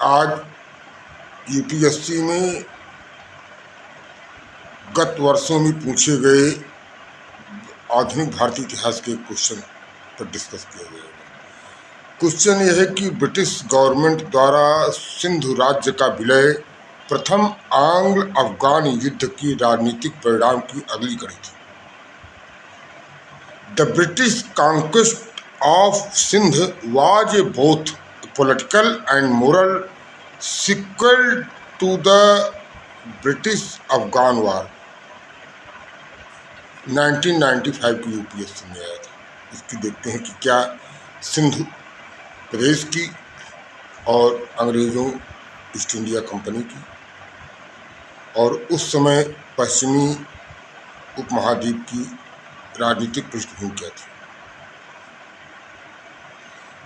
आज यूपीएससी में गत वर्षों में पूछे गए आधुनिक भारतीय इतिहास के क्वेश्चन पर डिस्कस किया गया। क्वेश्चन यह है कि ब्रिटिश गवर्नमेंट द्वारा सिंधु राज्य का विलय प्रथम आंग्ल अफगान युद्ध की राजनीतिक परिणाम की अगली कड़ी थी। The British conquest of Sindh was a both political and moral sequel to the British Afghan War 1995 की यूपीएससी में आया था। इसकी देखते हैं कि क्या सिंधु प्रदेश की और अंग्रेज़ों ईस्ट इंडिया कंपनी की और उस समय पश्चिमी उपमहाद्वीप की राजनीतिक पृष्ठभूमि क्या थी।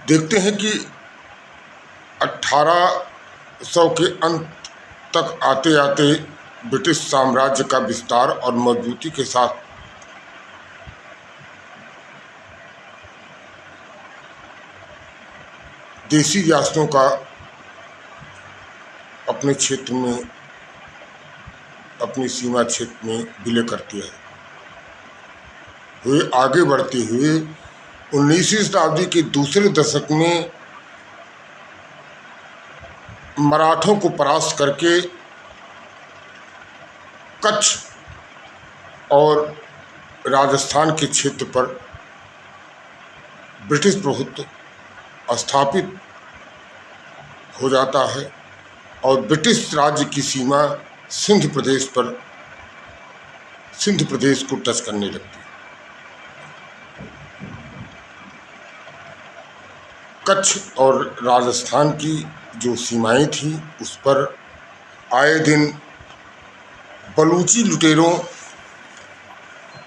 देखते हैं कि 1800 के अंत तक आते आते ब्रिटिश साम्राज्य का विस्तार और मजबूती के साथ देशी रियासतों का अपने क्षेत्र में, अपनी सीमा क्षेत्र में विलय करते हुए आगे बढ़ते हुए 19वीं शताब्दी के दूसरे दशक में मराठों को परास्त करके कच्छ और राजस्थान के क्षेत्र पर ब्रिटिश प्रभुत्व स्थापित हो जाता है और ब्रिटिश राज्य की सीमा सिंध प्रदेश को टच करने लगती है। कच्छ और राजस्थान की जो सीमाएं थी उस पर आए दिन बलूची लुटेरों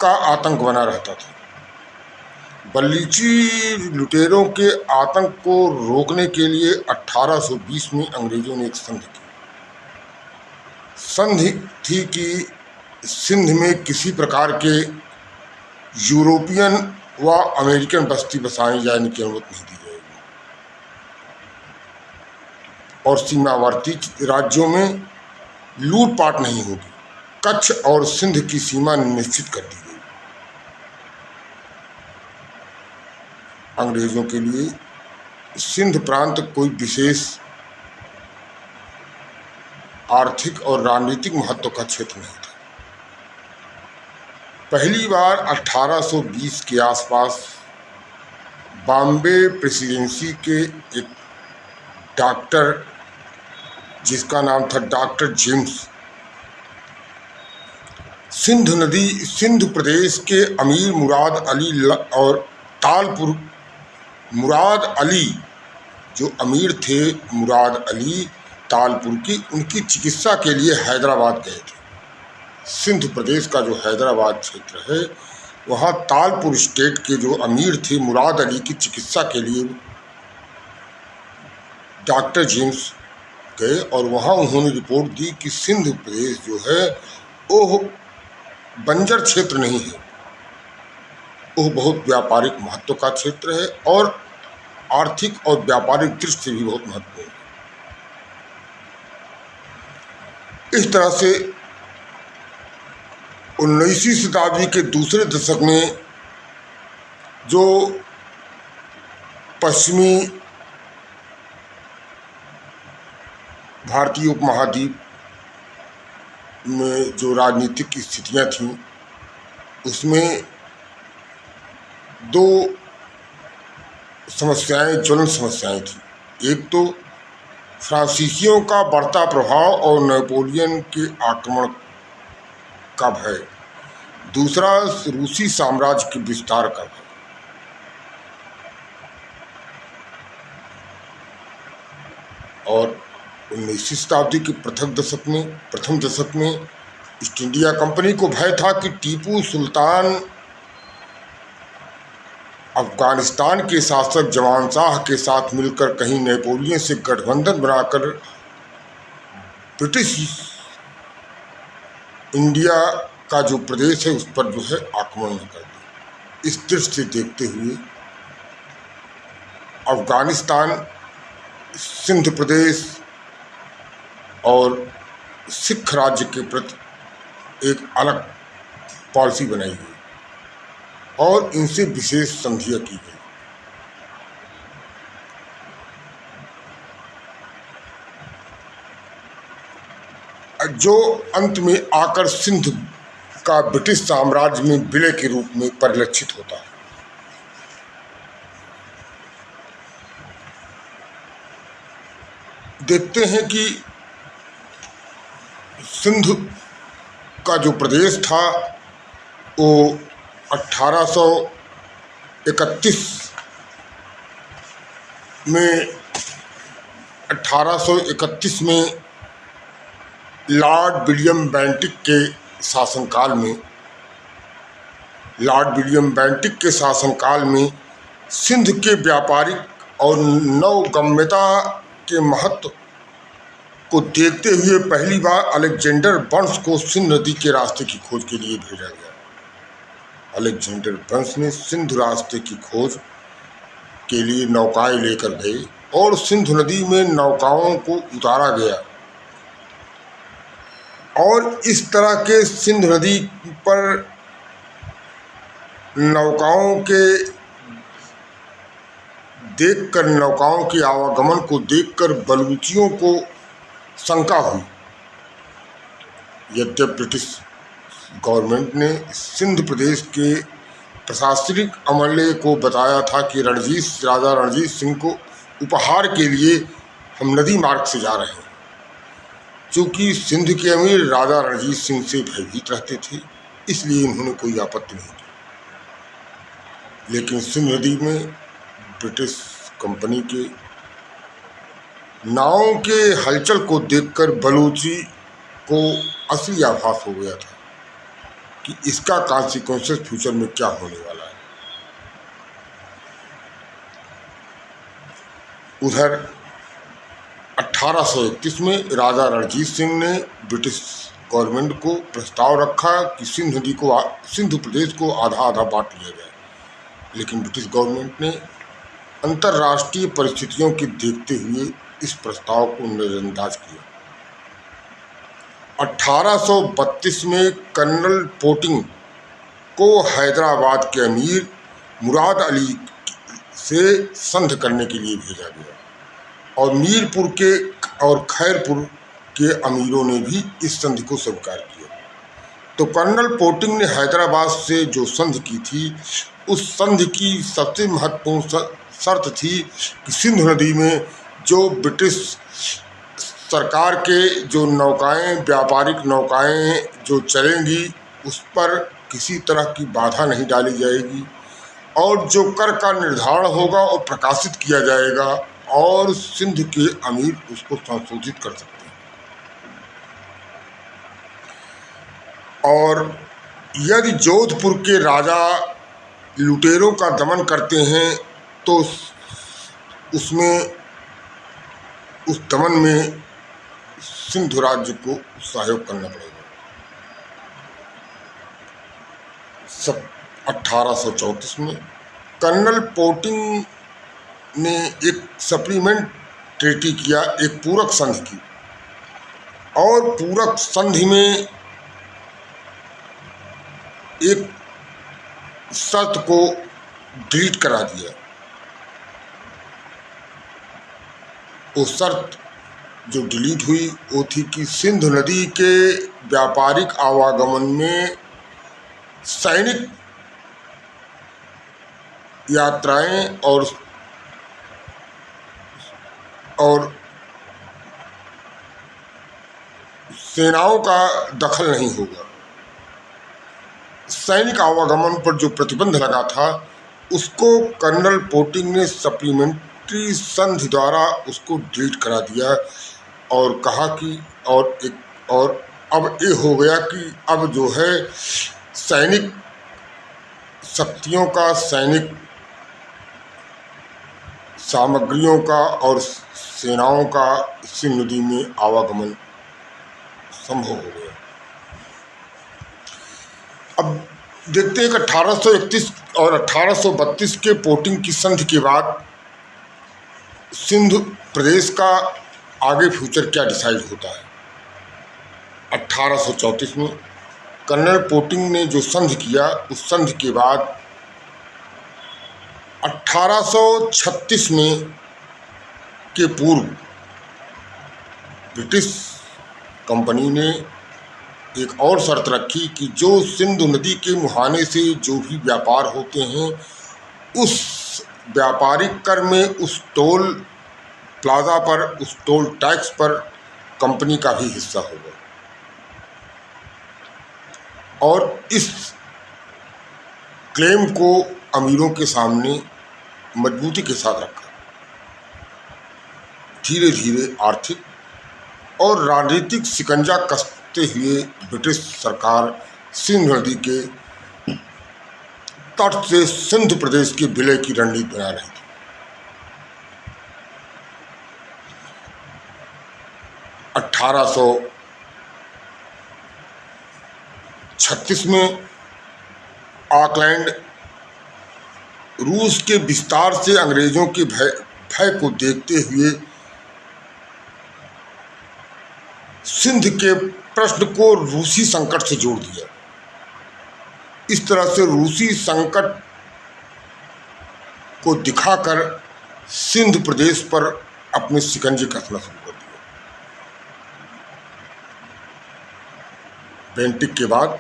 का आतंक बना रहता था। बलूची लुटेरों के आतंक को रोकने के लिए 1820 में अंग्रेजों ने एक संधि थी कि सिंध में किसी प्रकार के यूरोपियन व अमेरिकन बस्ती बसाए जाने की अनुमति नहीं दी जाएगी और सीमावर्ती राज्यों में लूटपाट नहीं होगी। कच्छ और सिंध की सीमा निश्चित कर दी गई। अंग्रेजों के लिए सिंध प्रांत कोई विशेष आर्थिक और राजनीतिक महत्व का क्षेत्र नहीं था। पहली बार 1820 के आसपास बॉम्बे प्रेसिडेंसी के एक डॉक्टर, जिसका नाम था डॉक्टर जेम्स, सिंध प्रदेश के अमीर मुराद अली और तालपुर मुराद अली, जो अमीर थे मुराद अली तालपुर की, उनकी चिकित्सा के लिए हैदराबाद गए थे। सिंध प्रदेश का जो हैदराबाद क्षेत्र है वहाँ तालपुर स्टेट के जो अमीर थे मुराद अली की चिकित्सा के लिए डॉक्टर जेम्स गए और वहाँ उन्होंने रिपोर्ट दी कि सिंध प्रदेश जो है वो बंजर क्षेत्र नहीं है, वो बहुत व्यापारिक महत्व का क्षेत्र है और आर्थिक और व्यापारिक दृष्टि से भी बहुत महत्वपूर्ण है। इस तरह से 19वीं शताब्दी के दूसरे दशक में जो पश्चिमी भारतीय उपमहाद्वीप में जो राजनीतिक स्थितियां थीं उसमें दो ज्वलंत समस्याएं थीं। एक तो फ्रांसीसियों का बढ़ता प्रभाव और नेपोलियन के आक्रमण का भय, दूसरा रूसी साम्राज्य के विस्तार का भय। और 19वीं शताब्दी के प्रथम दशक में ईस्ट इंडिया कंपनी को भय था कि टीपू सुल्तान अफगानिस्तान के शासक जमान शाह के साथ मिलकर कहीं नेपोलियन से गठबंधन बनाकर ब्रिटिश इंडिया का जो प्रदेश है उस पर जो है आक्रमण न कर दे। इस दृष्टि से देखते हुए अफगानिस्तान, सिंध प्रदेश और सिख राज्य के प्रति एक अलग पॉलिसी बनाई गई और इनसे विशेष संधियां की गई। जो अंत में आकर सिंध का ब्रिटिश साम्राज्य में विलय के रूप में परिलक्षित होता है। देखते हैं कि सिंध का जो प्रदेश था वो 1831 में लॉर्ड विलियम बेंटिक के शासनकाल में सिंध के व्यापारिक और नवगम्यता के महत्व को देखते हुए पहली बार अलेक्जेंडर बर्न्स को सिंध नदी के रास्ते की खोज के लिए भेजा गया। अलेक्जेंडर बर्न्स ने सिंध रास्ते की खोज के लिए नौकाएं लेकर गए और सिंधु नदी में नौकाओं को उतारा गया और इस तरह के सिंधु नदी पर नौकाओं के आवागमन को देखकर बलूचियों को शंका हुई। यद्यपि ब्रिटिश गवर्नमेंट ने सिंध प्रदेश के प्रशासनिक अमले को बताया था कि राजा रणजीत सिंह को उपहार के लिए हम नदी मार्ग से जा रहे हैं। चूँकि सिंध के अमीर राजा रणजीत सिंह से भयभीत रहते थे, इसलिए उन्होंने कोई आपत्ति नहीं की। लेकिन सिंध नदी में ब्रिटिश कंपनी के नावों के हलचल को देखकर बलूची को असली आभास हो गया था कि इसका कॉन्सिक्वेंसेस फ्यूचर में क्या होने वाला है। उधर 1831 में राजा रणजीत सिंह ने ब्रिटिश गवर्नमेंट को प्रस्ताव रखा कि सिंधु प्रदेश को आधा आधा बांट लिया जाए, लेकिन ब्रिटिश गवर्नमेंट ने अंतर्राष्ट्रीय परिस्थितियों के देखते हुए इस प्रस्ताव को नजरअंदाज किया। 1832 में कर्नल पोटिंग को हैदराबाद के अमीर मुराद अली से संध करने के लिए भेजा गया और मीरपुर के और खैरपुर के अमीरों ने भी इस संधि को स्वीकार किया। तो कर्नल पोटिंग ने हैदराबाद से जो संधि की थी, उस संधि की सबसे महत्वपूर्ण शर्त थी कि सिंधु नदी में जो ब्रिटिश सरकार के जो व्यापारिक नौकाएं जो चलेंगी, उस पर किसी तरह की बाधा नहीं डाली जाएगी और जो कर का निर्धारण होगा वो प्रकाशित किया जाएगा और सिंध के अमीर उसको संशोधित कर सकते हैं। और यदि जोधपुर के राजा लुटेरों का दमन करते हैं तो उस दमन में सिंधु राज्य को सहयोग करना पड़ेगा। 1834 में कर्नल पोटिंग ने एक सप्लीमेंट ट्रीटी किया, एक पूरक संधि की, और पूरक संधि में एक शर्त को डिलीट करा दिया। वो शर्त जो डिलीट हुई वो थी कि सिंधु नदी के व्यापारिक आवागमन में सैनिक यात्राएं और सेनाओं का दखल नहीं होगा। सैनिक आवागमन पर जो प्रतिबंध लगा था उसको कर्नल पोटिंग ने सप्लीमेंट्री संधि द्वारा उसको डिलीट करा दिया और कहा कि और अब ये हो गया कि अब जो है सैनिक शक्तियों का, सैनिक सामग्रियों का और सेनाओं का सिंधु नदी में आवागमन संभव हो गया। अब देखते हैं कि 1831 और 1832 के पोटिंग की संधि के बाद सिंधु प्रदेश का आगे फ्यूचर क्या डिसाइड होता है। 1834 में कर्नल पोटिंग ने जो संधि किया, उस संधि के बाद 1836 में के पूर्व ब्रिटिश कंपनी ने एक और शर्त रखी कि जो सिंधु नदी के मुहाने से जो भी व्यापार होते हैं, उस व्यापारिक कर में, उस टोल प्लाजा पर, उस टोल टैक्स पर कंपनी का भी हिस्सा होगा। और इस क्लेम को अमीरों के सामने मजबूती के साथ रखा। धीरे धीरे आर्थिक और राजनीतिक शिकंजा कसते हुए ब्रिटिश सरकार सिंधु नदी के तट से सिंध प्रदेश के विलय की रणनीति बना रही थी। 1836 में ऑकलैंड रूस के विस्तार से अंग्रेजों के भय को देखते हुए सिंध के प्रश्न को रूसी संकट से जोड़ दिया। इस तरह से रूसी संकट को दिखाकर सिंध प्रदेश पर अपने शिकंजे कसना शुरू कर दिया। बेंटिक के बाद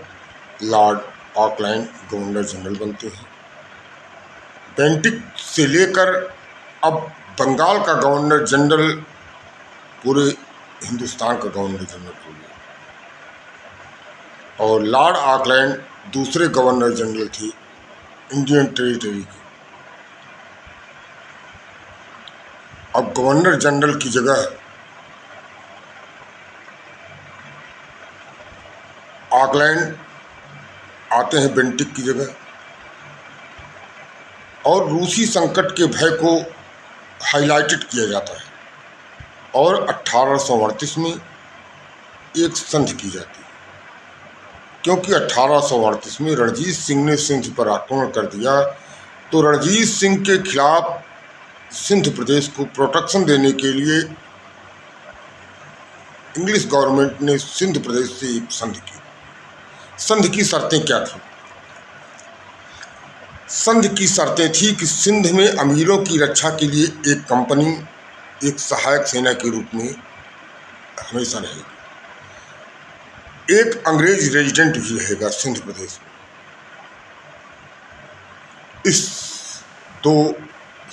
लॉर्ड ऑकलैंड गवर्नर जनरल बनते हैं। बेंटिक से लेकर अब बंगाल का गवर्नर जनरल पूरे हिंदुस्तान का गवर्नर जनरल हो गया। और लॉर्ड ऑकलैंड दूसरे गवर्नर जनरल थे इंडियन टेरिटरी के। अब गवर्नर जनरल की जगह ऑकलैंड आते हैं बेंटिक की जगह, और रूसी संकट के भय को हाईलाइटेड किया जाता है। और 1838 में एक संधि की जाती है, क्योंकि 1838 में रणजीत सिंह ने सिंध पर आक्रमण कर दिया। तो रणजीत सिंह के खिलाफ सिंध प्रदेश को प्रोटेक्शन देने के लिए इंग्लिश गवर्नमेंट ने सिंध प्रदेश से एक संधि की। संधि की शर्तें क्या थी? संधि की शर्तें थी कि सिंध में अमीरों की रक्षा के लिए एक कंपनी एक सहायक सेना के रूप में हमेशा रहेगी। एक अंग्रेज रेजिडेंट भी रहेगा सिंध प्रदेश में। इस दो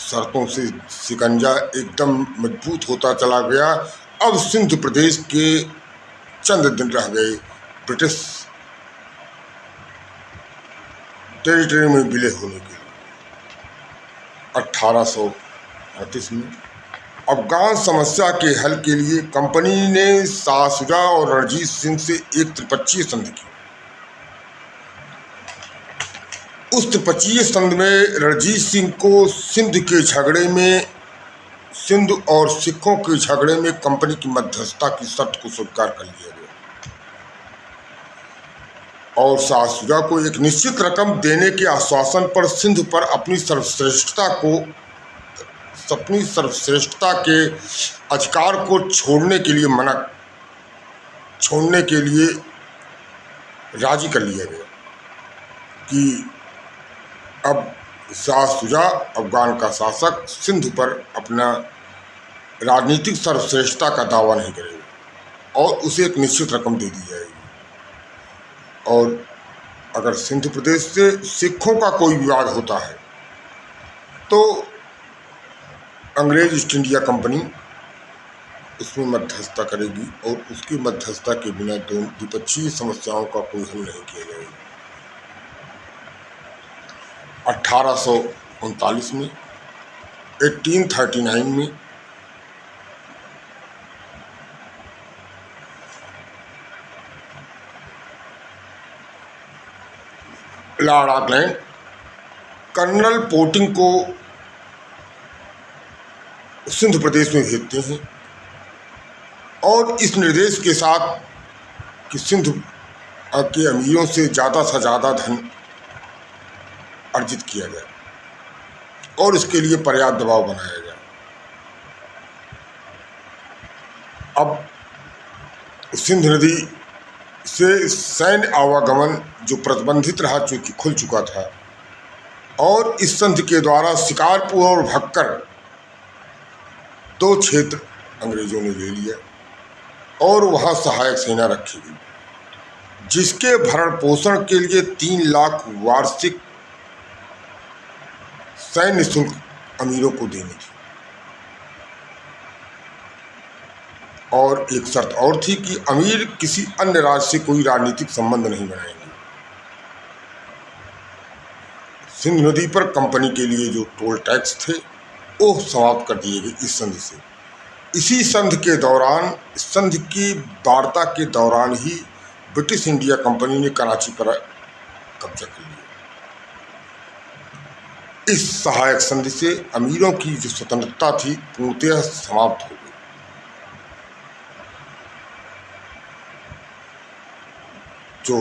शर्तों से शिकंजा एकदम मजबूत होता चला गया। अब सिंध प्रदेश के चंद दिन रह गए ब्रिटिश टेरिटरी में विलय होने के लिए। 1838 में अफगान समस्या के हल के लिए कंपनी ने शाह शुजा और रणजीत सिंह से एक त्रिपक्षीय संधि की। उस त्रिपक्षीय संधि में रणजीत सिंह को सिंध और सिखों के झगड़े में कंपनी की मध्यस्थता की शर्त को स्वीकार कर लिया गया, और शाह शुजा को एक निश्चित रकम देने के आश्वासन पर सिंध पर अपनी सर्वश्रेष्ठता के अधिकार को छोड़ने के लिए राजी कर लिया गया कि अब शाह शुजा अफगान का शासक सिंध पर अपना राजनीतिक सर्वश्रेष्ठता का दावा नहीं करेगा और उसे एक निश्चित रकम दे दी जाएगी। और अगर सिंध प्रदेश से सिखों का कोई विवाद होता है तो अंग्रेज ईस्ट इंडिया कंपनी उसमें मध्यस्थता करेगी, और उसकी मध्यस्थता के बिना दोनों द्विपक्षीय समस्याओं का कोई हल नहीं किया जाएगा। 1839 में 1839 में लॉर्ड ऑकलैंड कर्नल पोटिंग को सिंध प्रदेश में भेजते हैं, और इस निर्देश के साथ कि सिंध के अमीरों से ज़्यादा धन अर्जित किया जाए और इसके लिए पर्याप्त दबाव बनाया जाए। अब सिंध नदी से सैन्य आवागमन जो प्रतिबंधित रहा चूंकि खुल चुका था, और इस संधि के द्वारा शिकारपुर और भक्कर 2 क्षेत्र अंग्रेजों ने ले लिया और वहां सहायक सेना रखी गई, जिसके भरण पोषण के लिए 3 लाख वार्षिक सैन्य शुल्क अमीरों को देनी थी। और एक शर्त और थी कि अमीर किसी अन्य राज्य से कोई राजनीतिक संबंध नहीं बनाएंगे। सिंध नदी पर कंपनी के लिए जो टोल टैक्स थे वो समाप्त कर दिए गए इस संधि से। इसी संधि की वार्ता के दौरान ही ब्रिटिश इंडिया कंपनी ने कराची पर कब्जा कर लिया। इस सहायक संधि से अमीरों की जो स्वतंत्रता थी पूर्णतः समाप्त हो गई। जो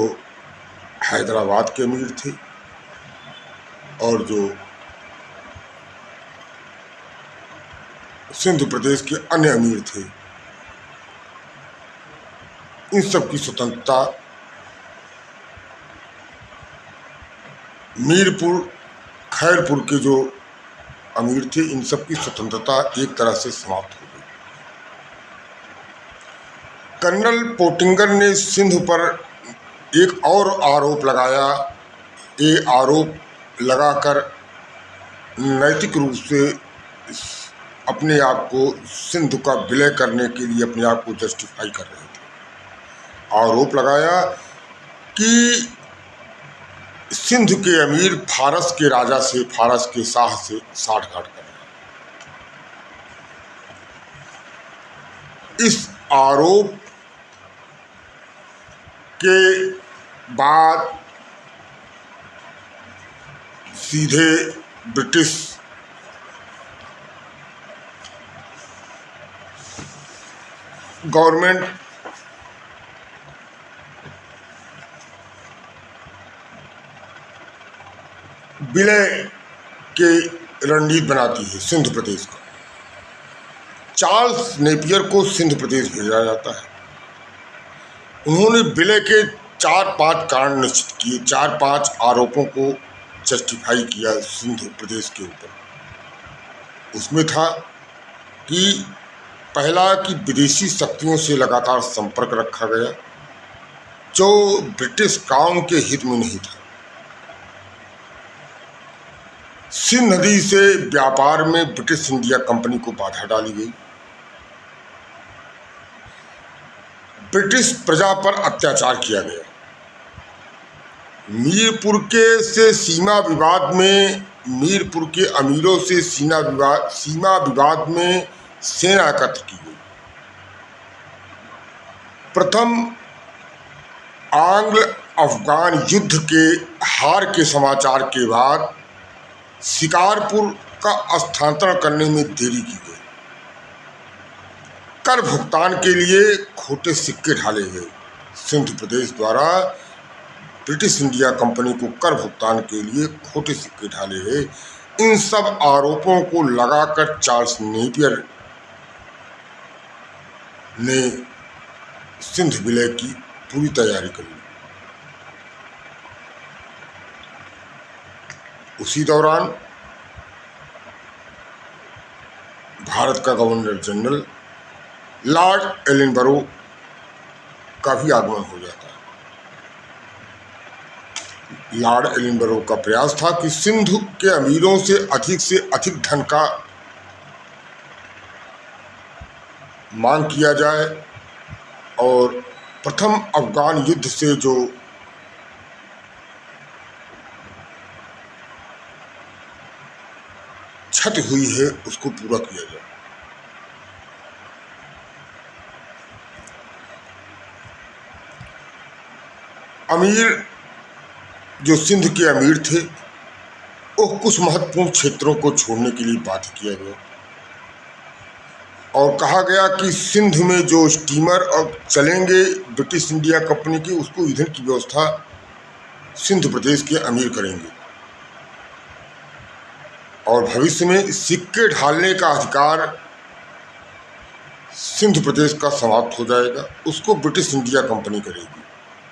हैदराबाद के अमीर थे और जो सिंध प्रदेश के अन्य अमीर थे, इन सब की स्वतंत्रता मीरपुर खैरपुर के जो अमीर थे, इन सब की स्वतंत्रता एक तरह से समाप्त हो गई। कर्नल पोटिंगर ने सिंध पर एक और आरोप लगाया। ये आरोप लगाकर नैतिक रूप से अपने आप को सिंध का विलय करने के लिए अपने आप को जस्टिफाई कर रहे थे। आरोप लगाया कि सिंध के अमीर फारस के राजा से, फारस के शाह से साठगांठ कर रहे हैं। इस आरोप के बाद सीधे ब्रिटिश गवर्नमेंट विलय के रणनीति बनाती है सिंध प्रदेश का। चार्ल्स नेपियर को सिंध प्रदेश भेजा जाता है। उन्होंने विलय के 4-5 कारण निश्चित किए, 4-5 आरोपों को जस्टिफाई किया सिंध प्रदेश के ऊपर। उसमें था कि पहला कि विदेशी शक्तियों से लगातार संपर्क रखा गया जो ब्रिटिश क्राउन के हित में नहीं था। सिंध नदी से व्यापार में ब्रिटिश इंडिया कंपनी को बाधा डाली गई। ब्रिटिश प्रजा पर अत्याचार किया गया। मीरपुर के अमीरों से सीमा विवाद में सेना एकत्र की गई। प्रथम आंग्ल अफगान युद्ध के हार के समाचार के बाद शिकारपुर का स्थानांतरण करने में देरी की गई। कर भुगतान के लिए खोटे सिक्के ढाले गए। सिंध प्रदेश द्वारा ब्रिटिश इंडिया कंपनी को कर भुगतान के लिए खोटे सिक्के ढाले गए। इन सब आरोपों को लगाकर चार्ल्स नेपियर ने सिंध विलय की पूरी तैयारी कर ली। उसी दौरान भारत का गवर्नर जनरल लॉर्ड एलिनबरो का भी आगमन हो जाता है। लॉर्ड एलिनबरो का प्रयास था कि सिंध के अमीरों से अधिक धन का मांग किया जाए और प्रथम अफगान युद्ध से जो क्षति हुई है उसको पूरा किया जाए। अमीर जो सिंध के अमीर थे वो कुछ महत्वपूर्ण क्षेत्रों को छोड़ने के लिए बाध्य किया गया और कहा गया कि सिंध में जो स्टीमर अब चलेंगे ब्रिटिश इंडिया कंपनी की, उसको ईंधन की व्यवस्था सिंध प्रदेश के अमीर करेंगे और भविष्य में सिक्के ढालने का अधिकार सिंध प्रदेश का समाप्त हो जाएगा, उसको ब्रिटिश इंडिया कंपनी करेगी।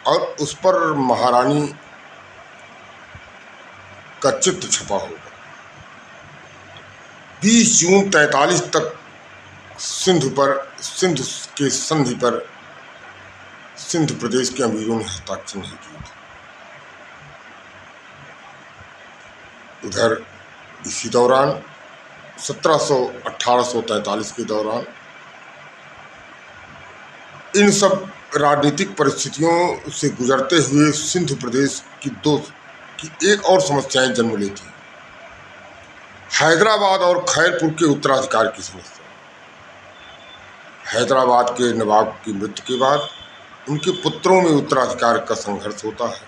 और उस पर महारानी का चित्र छपा होगा। 20 जून 43 तक सिंध के संधि पर सिंध प्रदेश के अमीरों ने हस्ताक्षर नहीं किए थे। उधर इसी दौरान 1843 के दौरान इन सब राजनीतिक परिस्थितियों से गुजरते हुए सिंध प्रदेश की एक और समस्याएं जन्म लेती। हैदराबाद और खैरपुर के उत्तराधिकार की समस्या। हैदराबाद के नवाब की मृत्यु के बाद उनके पुत्रों में उत्तराधिकार का संघर्ष होता है।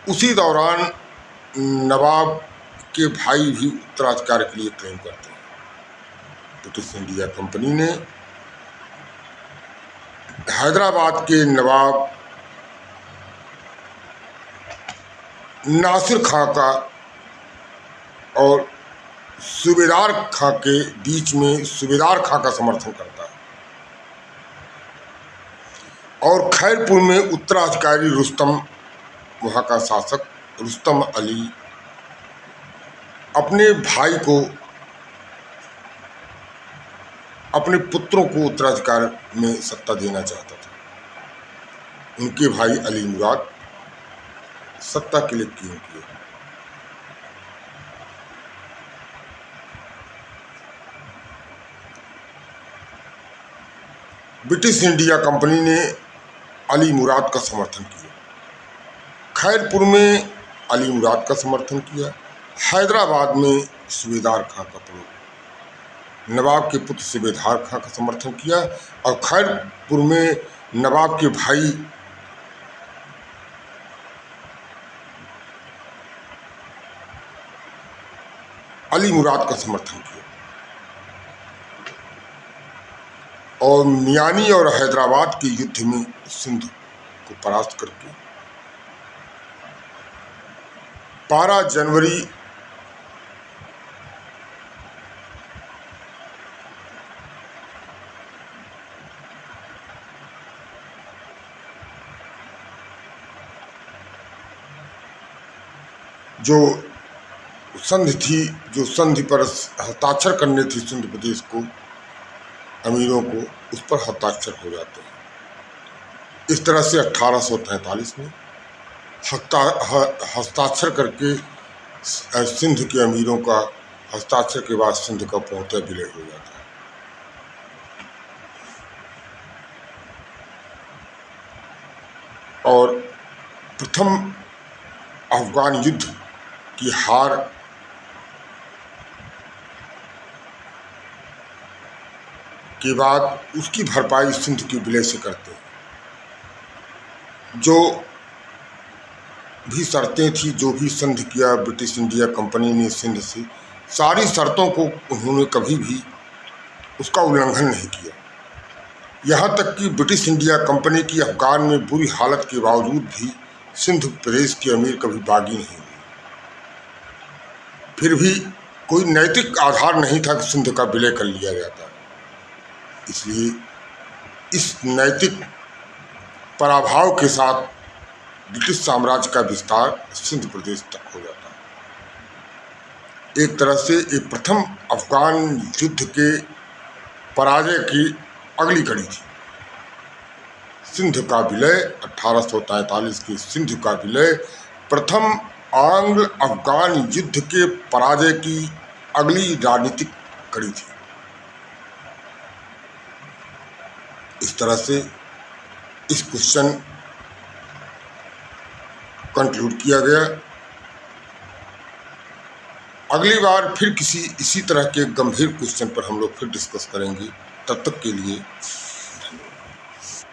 उसी दौरान नवाब के भाई भी उत्तराधिकार के लिए क्लेम करते हैं। ब्रिटिश इंडिया कंपनी ने हैदराबाद के नवाब नासिर खां का और सूबेदार खां के बीच में सूबेदार खां का समर्थन करता है और खैरपुर में उत्तराधिकारी रुस्तम, वहाँ का शासक रुस्तम अली अपने भाई को, अपने पुत्रों को उत्तराधिकार में सत्ता देना चाहता था। उनके भाई अली मुराद सत्ता के लिए क्यों किए। ब्रिटिश इंडिया कंपनी ने अली मुराद का समर्थन किया, खैरपुर में अली मुराद का समर्थन किया, हैदराबाद में सूबेदार खां का प्रयोग, नवाब के पुत्र सूबेदार खां का समर्थन किया और खैरपुर में नवाब के भाई अली मुराद का समर्थन किया और मियानी और हैदराबाद के युद्ध में सिंध को परास्त करके 12 जनवरी जो संधि थी, जो संधि पर हस्ताक्षर करने थी सिंध प्रदेश को, अमीरों को, उस पर हस्ताक्षर हो जाते हैं। इस तरह से 1843 में हस्ताक्षर करके सिंध के अमीरों का हस्ताक्षर के बाद सिंध का पूर्णतः विलय हो जाता है। और प्रथम अफगान युद्ध की हार के बाद उसकी भरपाई सिंध के विलय से करते हैं। जो भी शर्तें थी, जो भी संधि किया ब्रिटिश इंडिया कंपनी ने सिंध से, सारी शर्तों को उन्होंने कभी भी उसका उल्लंघन नहीं किया। यहाँ तक कि ब्रिटिश इंडिया कंपनी की अफगान में बुरी हालत के बावजूद भी सिंध प्रदेश के अमीर कभी बागी नहीं हुए। फिर भी कोई नैतिक आधार नहीं था कि सिंध का विलय कर लिया जाता। इसलिए इस नैतिक पराभव के साथ ब्रिटिश साम्राज्य का विस्तार सिंध प्रदेश तक हो जाता है। एक तरह से ये प्रथम अफगान युद्ध के पराजय की अगली कड़ी थी। सिंध का विलय 1843 के सिंध का विलय प्रथम आंग्ल अफगान युद्ध के पराजय की अगली राजनीतिक कड़ी थी। इस तरह से इस क्वेश्चन कंक्लूड किया गया। अगली बार फिर किसी इसी तरह के गंभीर क्वेश्चन पर हम लोग फिर डिस्कस करेंगे। तब तक के लिए